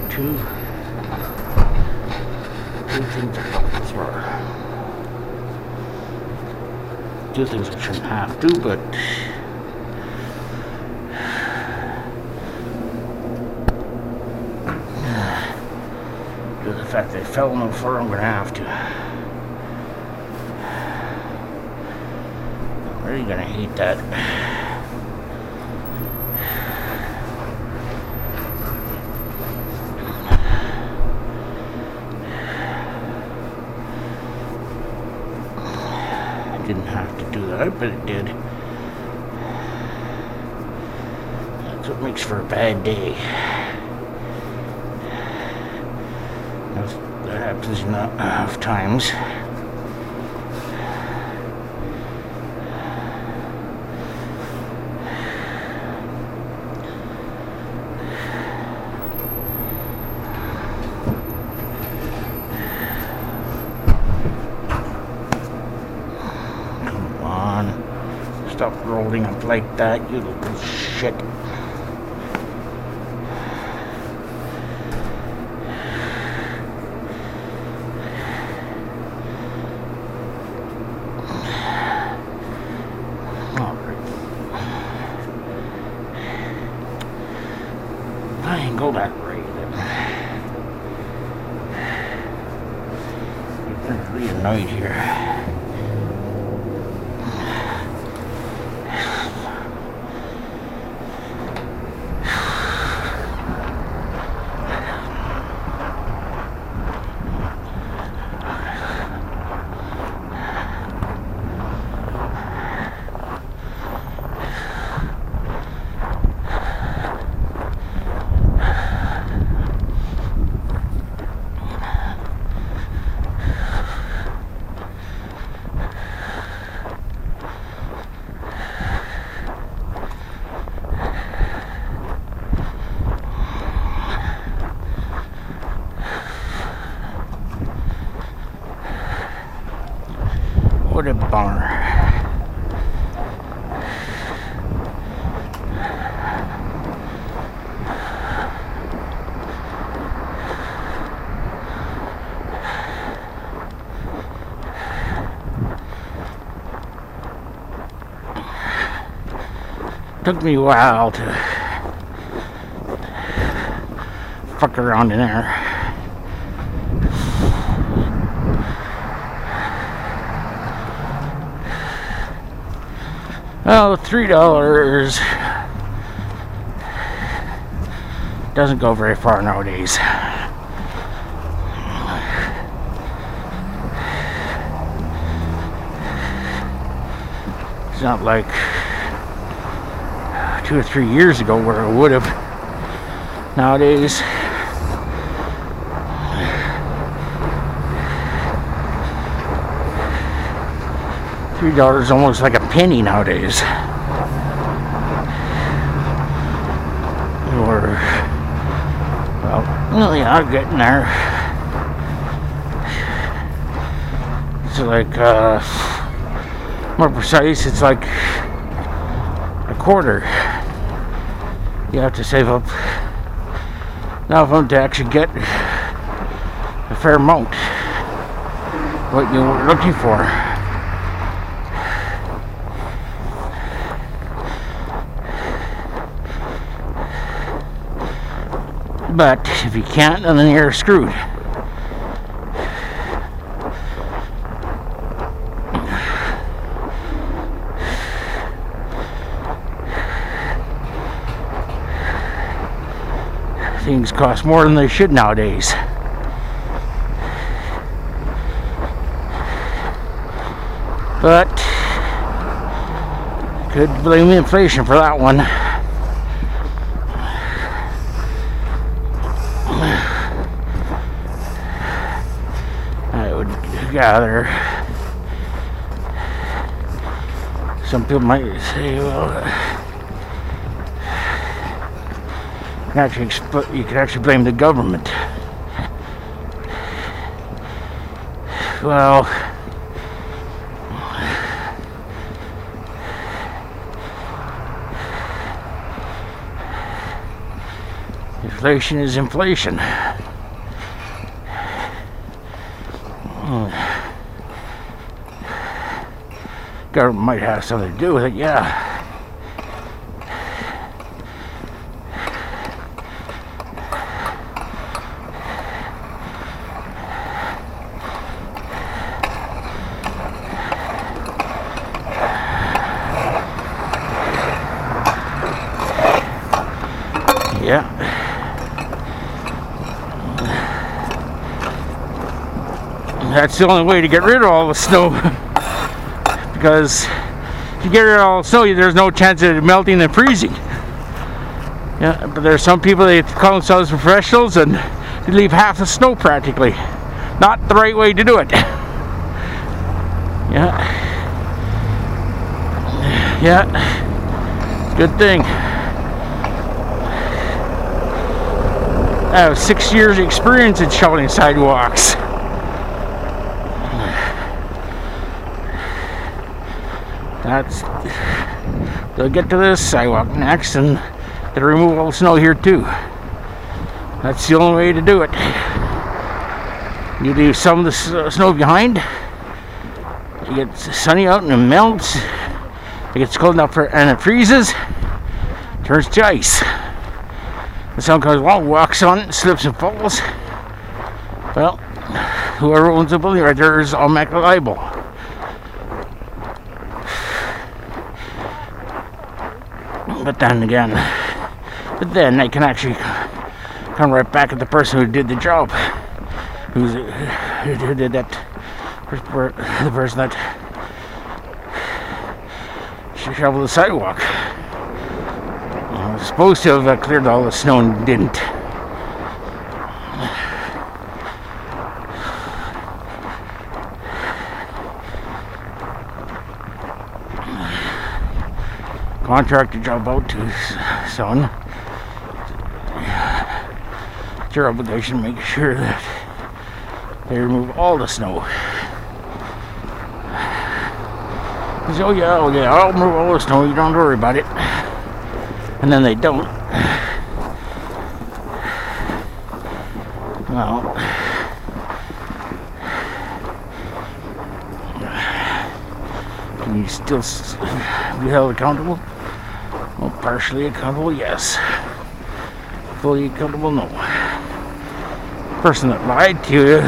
Two things two things I shouldn't have to, but due to the fact that I fell on the floor, I'm gonna have to. I'm really gonna hate that. Didn't have to do that, but it did. That's what makes for a bad day. That happens enough times. Stop rolling up like that, you little shit. Alright. Fine, go that way then. I'm really annoyed here. What a bummer. Took me a while to fuck around in there. Well, $3 doesn't go very far nowadays. It's not like 2 or 3 years ago where it would have. Nowadays, $3 is almost like a penny nowadays. Or, well, yeah, I'm getting there. It's like, more precise, it's like a quarter. You have to save up enough of them to actually get a fair amount what you were looking for. But if you can't, then you're screwed. Things cost more than they should nowadays. But could blame inflation for that one. I would gather some people might say, well, you can actually blame the government. Well, Inflation is inflation. Government might have something to do with it, yeah. Yeah. That's the only way to get rid of all the snow. Because if you get rid of all the snow, there's no chance of it melting and freezing. Yeah, but there's some people that call themselves professionals and they leave half the snow practically. Not the right way to do it. Yeah. Yeah. Good thing. I have 6 years experience in shoveling sidewalks. They'll get to this sidewalk next and they'll remove all the snow here too. That's the only way to do it. You leave some of the snow behind, it gets sunny out and it melts, it gets cold enough and it freezes, turns to ice. The sun comes along, walks on it, slips and falls. Well, whoever owns the building right there is automatically liable. But then they can actually come right back at the person who did the job, who did that, the person that shoveled the sidewalk. I was supposed to have cleared all the snow and didn't. Contractor job out to his son. It's your obligation to make sure that they remove all the snow. He says, oh yeah, I'll remove all the snow, you don't worry about it. And then they don't. Well, can you still be held accountable? Well, partially accountable, yes. Fully accountable, no. The person that lied to you,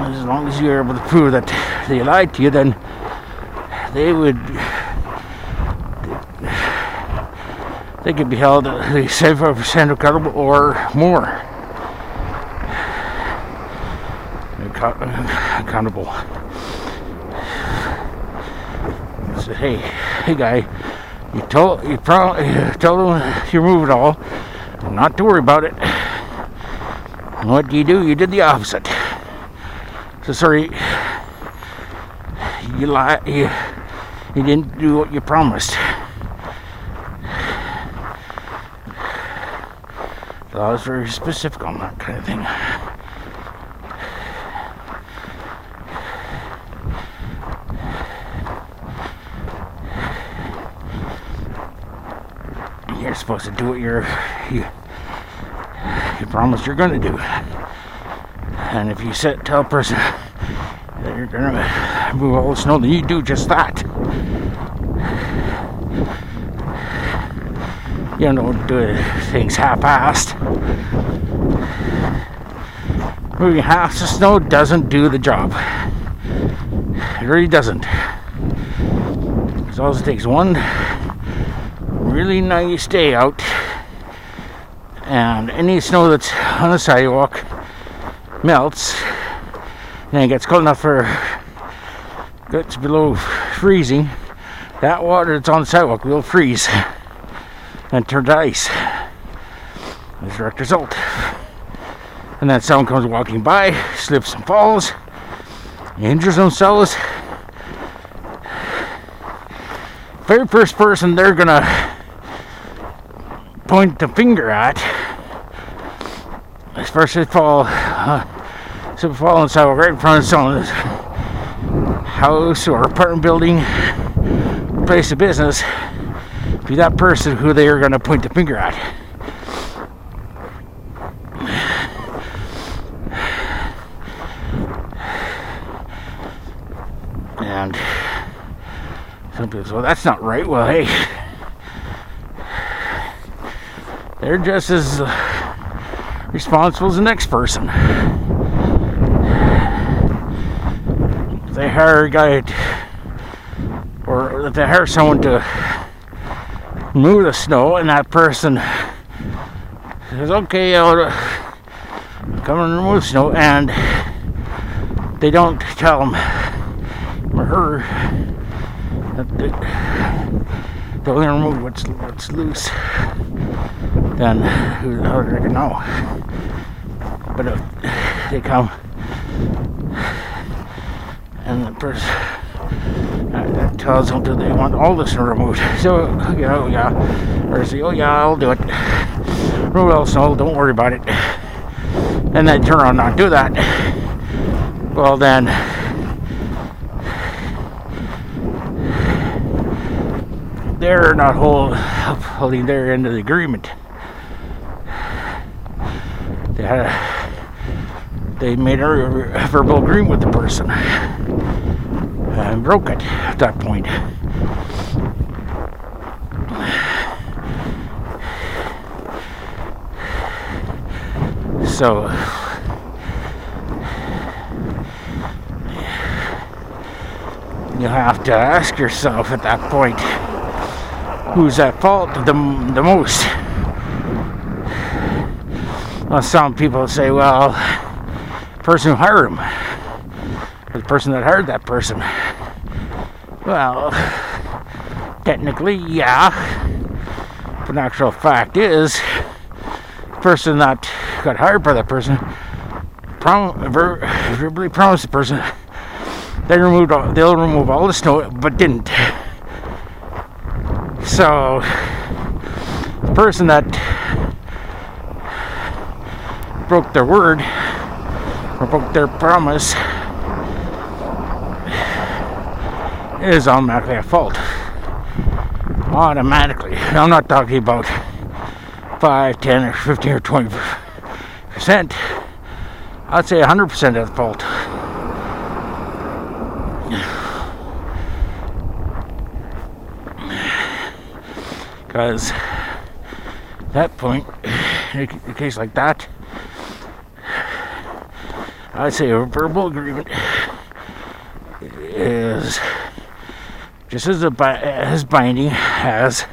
as long as you're able to prove that they lied to you, then they could be held 75% accountable or more accountable. So, hey guy, you told them to remove it all, not to worry about it. And what do? You did the opposite. So sorry, you lied. You didn't do what you promised. The law is very specific on that kind of thing. You're supposed to do what you promised you're going to do. And if you tell a person that you're going to move all the snow, then you do just that. You don't do things half-assed. Moving half the snow doesn't do the job. It really doesn't. Because all it takes one really nice day out, and any snow that's on the sidewalk melts, and then it gets cold enough for gets below freezing. That water that's on the sidewalk will freeze and turn to ice. As a direct result. And then someone comes walking by, slips and falls, injures themselves. Very first person they're gonna point the finger at, especially fall on the sidewalk right in front of someone's house or apartment building place of business be that person who they are going to point the finger at. And some people say, well, that's not right. Well, hey, they're just as responsible as the next person. If they hire a guy or if they hire someone to remove the snow and that person says, okay, I'll come and remove snow, and they don't tell him or her that they're going to remove what's loose, then how are they going to know? But if they come and the person that tells them that they want all this removed, so yeah, or say, oh yeah, I'll do it, remove all snow, don't worry about it, and then turn around and not do that, well then they're not upholding their end of the agreement. They made a verbal agreement with the person and broke it at that point. So you have to ask yourself at that point, who's at fault the most? Well, some people say, well, the person who hired him, or the person that hired that person. Well, technically, yeah. But the actual fact is, the person that got hired by that person verbally promised the person they'll remove all the snow, but didn't. So the person that broke their word or broke their promise is automatically at fault. Automatically. I'm not talking about 5, 10, or 15, or 20%. I'd say 100% at fault. Because at that point, in a case like that, I'd say a verbal agreement is just as binding as